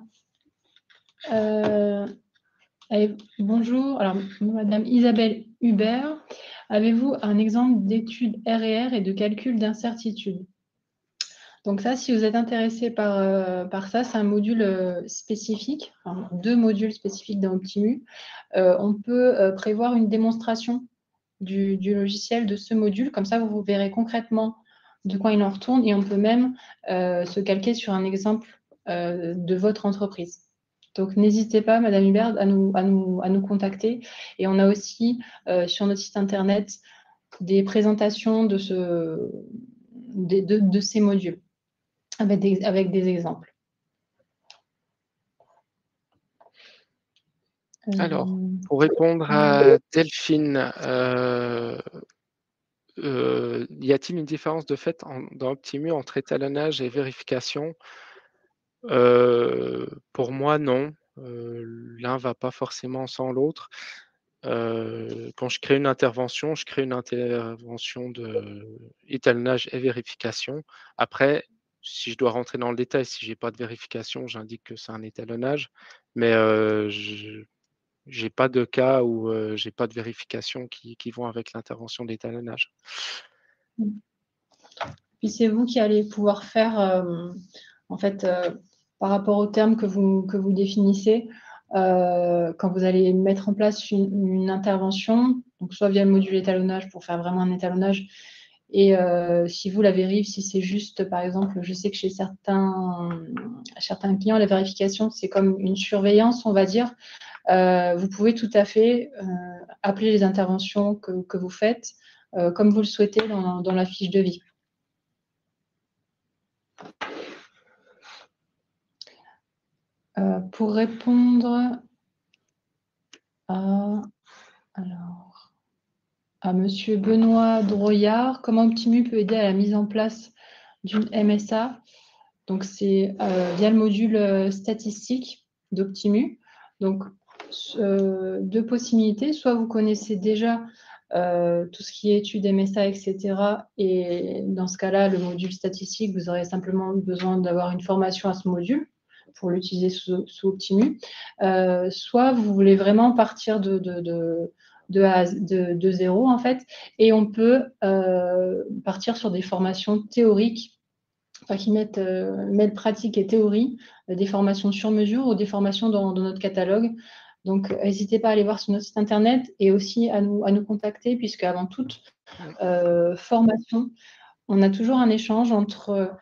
Allez, bonjour, alors Madame Isabelle Hubert, avez-vous un exemple d'étude RR et de calcul d'incertitude? Donc ça, si vous êtes intéressé par ça, c'est un module spécifique, enfin, 2 modules spécifiques dans Optimu. On peut prévoir une démonstration du logiciel de ce module, comme ça vous verrez concrètement de quoi il en retourne et on peut même se calquer sur un exemple de votre entreprise. Donc n'hésitez pas, Madame Hubert, à nous contacter. Et on a aussi sur notre site internet des présentations de ces modules avec des exemples. Alors, pour répondre à Delphine, y a-t-il une différence de fait dans Optimu entre étalonnage et vérification? Pour moi, non. L'un va pas forcément sans l'autre. Quand je crée une intervention, je crée une intervention d'étalonnage et vérification. Après, si je dois rentrer dans le détail, si j'ai pas de vérification, j'indique que c'est un étalonnage. Mais je n'ai pas de cas où j'ai pas de vérification qui vont avec l'intervention d'étalonnage. Puis c'est vous qui allez pouvoir faire, en fait, par rapport aux termes que vous définissez, quand vous allez mettre en place une intervention, donc soit via le module étalonnage pour faire vraiment un étalonnage, et si vous la vérifiez, si c'est juste, par exemple, je sais que chez certains clients, la vérification, c'est comme une surveillance, on va dire. Vous pouvez tout à fait appeler les interventions que vous faites comme vous le souhaitez dans la fiche de vie. Pour répondre à Monsieur Benoît Droyard, comment Optimu peut aider à la mise en place d'une MSA? Donc, c'est via le module statistique d'Optimu. Donc, 2 possibilités. Soit vous connaissez déjà tout ce qui est études MSA, etc. Et dans ce cas-là, le module statistique, vous aurez simplement besoin d'avoir une formation à ce module pour l'utiliser sous Optimu. Soit vous voulez vraiment partir de zéro, en fait, et on peut partir sur des formations théoriques, enfin, qui mettent pratique et théorie, des formations sur mesure ou des formations dans notre catalogue. Donc, n'hésitez pas à aller voir sur notre site internet et aussi à nous contacter, puisque avant toute formation, on a toujours un échange entre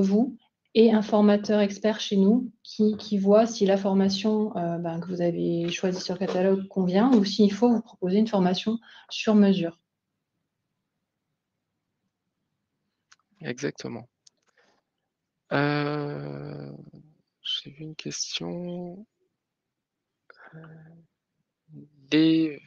vous et un formateur expert chez nous qui voit si la formation que vous avez choisie sur le catalogue convient ou s'il faut vous proposer une formation sur mesure. Exactement. J'ai vu une question. Les...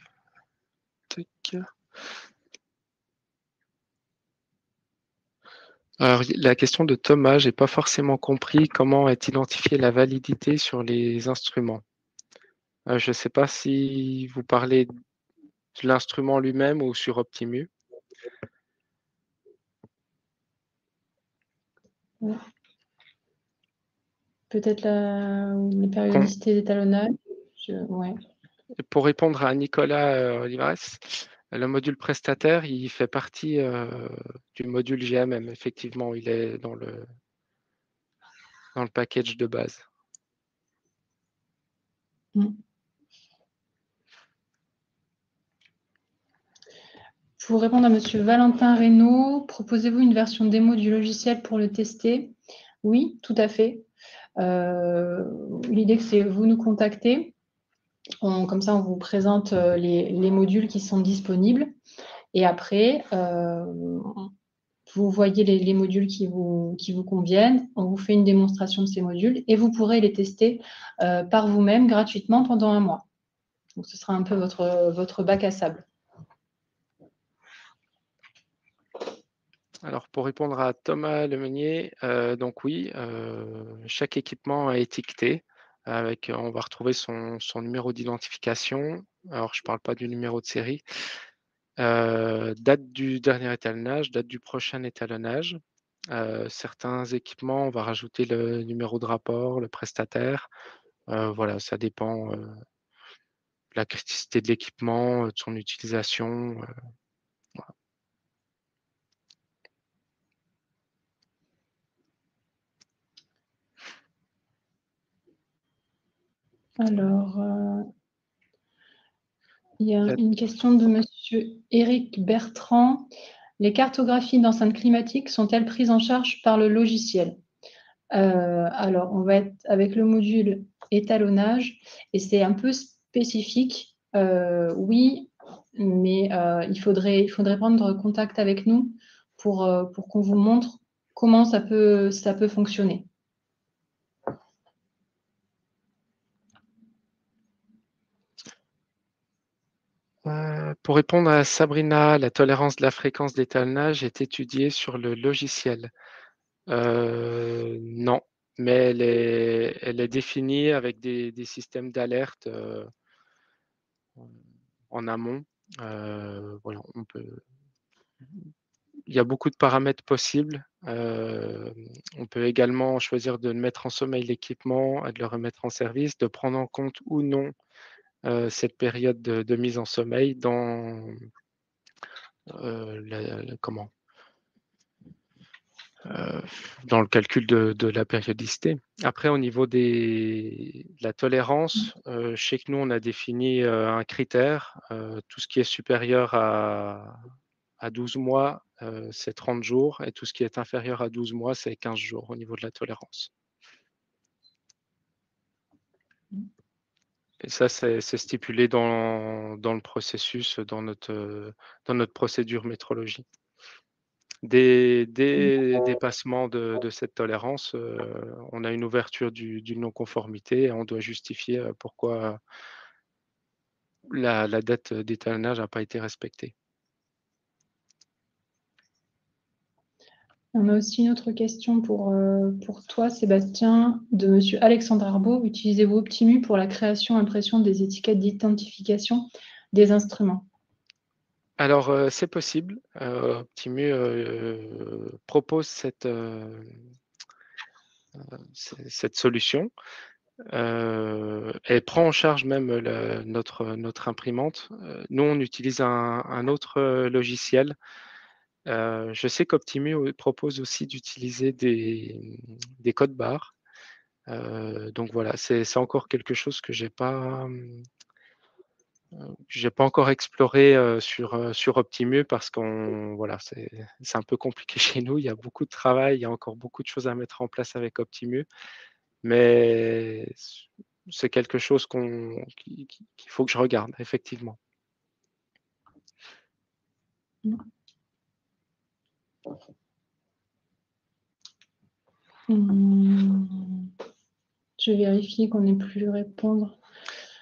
Alors, la question de Thomas, j'ai pas forcément compris comment est identifiée la validité sur les instruments. Je ne sais pas si vous parlez de l'instrument lui-même ou sur Optimu. Ouais. Peut-être les périodicités d'étalonnage. Ouais. Pour répondre à Nicolas Olivares, le module prestataire, il fait partie du module GMM. Effectivement, il est dans le package de base. Pour répondre à Monsieur Valentin Reynaud, proposez-vous une version démo du logiciel pour le tester? Oui, tout à fait. L'idée, c'est vous nous contactez. Comme ça, on vous présente les modules qui sont disponibles. Et après, vous voyez les modules qui vous conviennent. On vous fait une démonstration de ces modules et vous pourrez les tester par vous-même gratuitement pendant 1 mois. Donc, ce sera un peu votre bac à sable. Alors, pour répondre à Thomas Lemeunier, donc oui, chaque équipement est étiqueté. On va retrouver son numéro d'identification. Alors, je ne parle pas du numéro de série. Date du dernier étalonnage, date du prochain étalonnage. Certains équipements, on va rajouter le numéro de rapport, le prestataire. Voilà, ça dépend de la criticité de l'équipement, de son utilisation. Voilà. Alors, il y a une question de Monsieur Éric Bertrand. Les cartographies d'enceintes climatiques sont-elles prises en charge par le logiciel? Alors, on va être avec le module étalonnage et c'est un peu spécifique. Oui, mais il faudrait prendre contact avec nous pour qu'on vous montre comment ça peut fonctionner. Pour répondre à Sabrina, la tolérance de la fréquence d'étalonnage est étudiée sur le logiciel. Non, mais elle est définie avec des systèmes d'alerte en amont. Voilà, il y a beaucoup de paramètres possibles. On peut également choisir de mettre en sommeil l'équipement et de le remettre en service, de prendre en compte ou non cette période de mise en sommeil dans dans le calcul de la périodicité. Après, au niveau de la tolérance, je sais que nous, on a défini un critère. Tout ce qui est supérieur à 12 mois, c'est 30 jours, et tout ce qui est inférieur à 12 mois, c'est 15 jours au niveau de la tolérance. Et ça, c'est stipulé dans le processus, dans notre procédure métrologie. Des dépassements de cette tolérance, on a une ouverture d'une non-conformité et on doit justifier pourquoi la date d'étalonnage n'a pas été respectée. On a aussi une autre question pour toi, Sébastien, de Monsieur Alexandre Arbeau. Utilisez-vous Optimu pour la création et impression des étiquettes d'identification des instruments? Alors, c'est possible. Optimu propose cette solution. Elle prend en charge même notre imprimante. Nous, on utilise un autre logiciel. Je sais qu'Optimu propose aussi d'utiliser des codes barres. Donc voilà, c'est encore quelque chose que j'ai pas encore exploré sur Optimu parce qu'on voilà, c'est un peu compliqué chez nous. Il y a beaucoup de travail, il y a encore beaucoup de choses à mettre en place avec Optimu, mais c'est quelque chose qu'il faut que je regarde, effectivement. Je vérifie qu'on n'ait plus à répondre.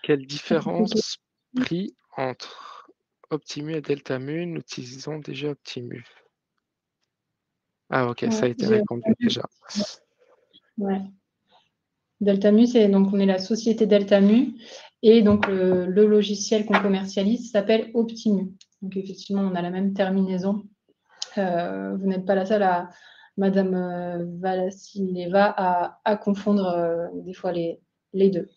Quelle différence prix entre Optimu et Deltamu? Nous utilisons déjà Optimu. Ah ok, ça a été répondu déjà. Ouais. Deltamu, donc on est la société Deltamu et donc le logiciel qu'on commercialise s'appelle Optimu. Donc effectivement, on a la même terminaison. Vous n'êtes pas la seule Madame Vassileva à confondre des fois les deux.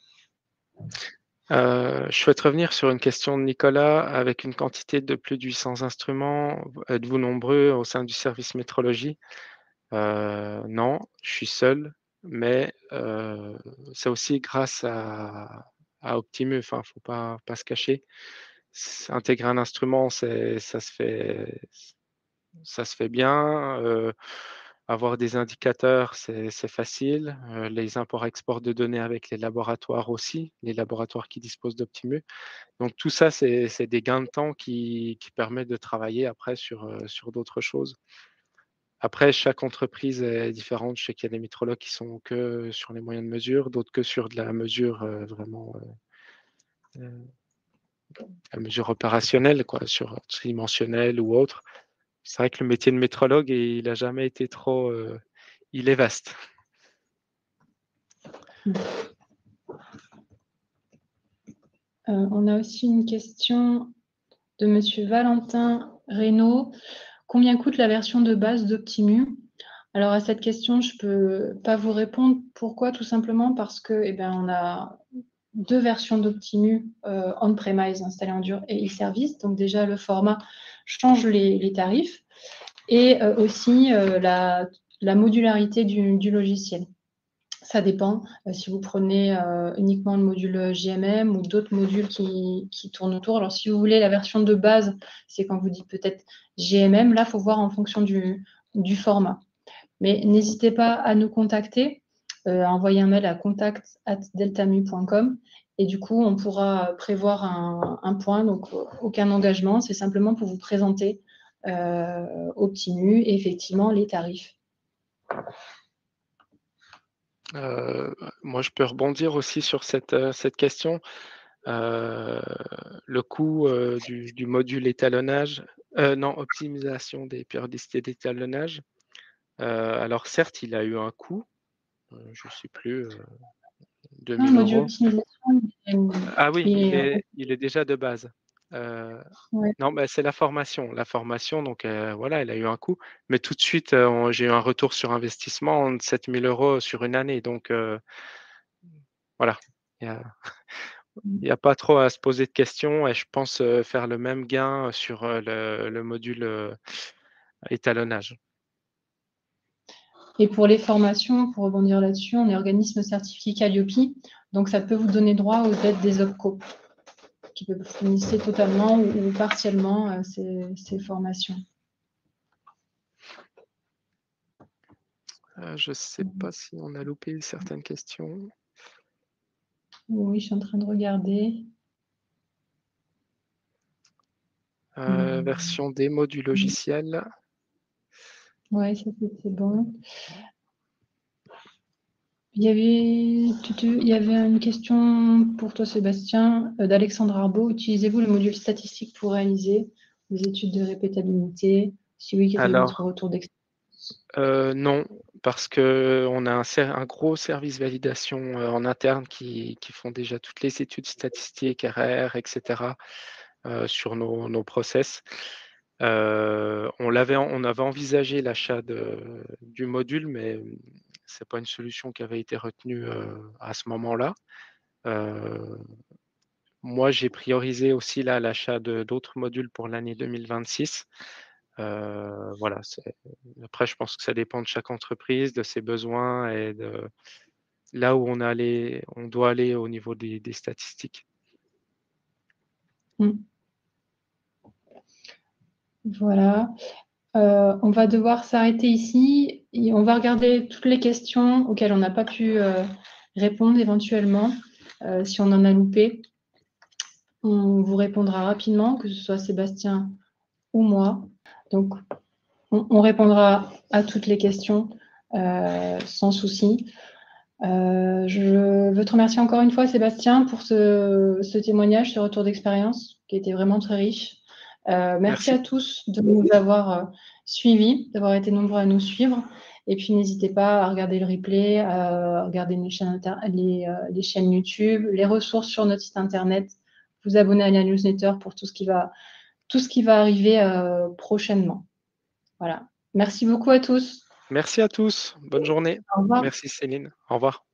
Je souhaite revenir sur une question de Nicolas. Avec une quantité de plus de 800 instruments, êtes-vous nombreux au sein du service métrologie? Non, je suis seul, mais c'est aussi grâce à Optimu. Enfin, faut pas se cacher. Intégrer un instrument, ça se fait bien. Avoir des indicateurs, c'est facile. Les imports-exports de données avec les laboratoires aussi, les laboratoires qui disposent d'Optimu. Donc tout ça, c'est des gains de temps qui permettent de travailler après sur d'autres choses. Après, chaque entreprise est différente. Je sais qu'il y a des métrologues qui sont que sur les moyens de mesure, d'autres que sur de la mesure vraiment la mesure opérationnelle, quoi, sur tridimensionnelle ou autre. C'est vrai que le métier de métrologue, il n'a jamais été trop. Il est vaste. On a aussi une question de Monsieur Valentin Reynaud. Combien coûte la version de base d'Optimu? Alors à cette question, je ne peux pas vous répondre. Pourquoi? Tout simplement parce que on a deux versions d'Optimu on-premise installées en dur et e-service. Donc déjà, le format change les tarifs et aussi la modularité du logiciel. Ça dépend si vous prenez uniquement le module GMM ou d'autres modules qui tournent autour. Alors, si vous voulez la version de base, c'est quand vous dites peut-être GMM. Là, il faut voir en fonction du format. Mais n'hésitez pas à nous contacter, à envoyer un mail à contact@deltamu.com et du coup, on pourra prévoir un point. Donc, aucun engagement, c'est simplement pour vous présenter Optimu et effectivement les tarifs. Moi, je peux rebondir aussi sur cette question. Le coût du module étalonnage, optimisation des périodicités d'étalonnage. Alors certes, il a eu un coût, je ne sais plus, 2000 module €. optimisation, Ah oui, il est déjà de base. Ouais. Non, mais c'est la formation. La formation, donc voilà, elle a eu un coût. Mais tout de suite, j'ai eu un retour sur investissement de 7 000 € sur une année. Donc voilà, il n'y a pas trop à se poser de questions et je pense faire le même gain sur le module étalonnage. Et pour les formations, pour rebondir là-dessus, on est organisme certifié Calliope, donc ça peut vous donner droit aux aides des OPCO, qui peuvent financer totalement ou partiellement ces formations. Je ne sais pas si on a loupé certaines questions. Oui, je suis en train de regarder. Version démo du logiciel. Oui, ça c'est bon. Il y avait une question pour toi, Sébastien, d'Alexandre Arbeau. Utilisez-vous le module statistique pour réaliser des études de répétabilité? Si oui, quel est votre retour d'expérience? Non, parce qu'on a un gros service validation en interne qui font déjà toutes les études statistiques, RR, etc. Sur nos process. On avait envisagé l'achat du module, mais ce n'est pas une solution qui avait été retenue à ce moment-là. Moi, j'ai priorisé aussi l'achat d'autres modules pour l'année 2026. Voilà, après, je pense que ça dépend de chaque entreprise, de ses besoins et de là où on doit aller au niveau des statistiques. Voilà. On va devoir s'arrêter ici et on va regarder toutes les questions auxquelles on n'a pas pu répondre éventuellement. Si on en a loupé, on vous répondra rapidement, que ce soit Sébastien ou moi. Donc, on répondra à toutes les questions sans souci. Je veux te remercier encore une fois, Sébastien, pour ce témoignage, ce retour d'expérience qui était vraiment très riche. Merci à tous de nous avoir suivis, d'avoir été nombreux à nous suivre. Et puis, n'hésitez pas à regarder le replay, à regarder les chaînes YouTube, les ressources sur notre site internet, vous abonner à la newsletter pour tout ce qui va arriver prochainement. Voilà. Merci beaucoup à tous. Merci à tous. Bonne journée. Au revoir. Merci Céline. Au revoir.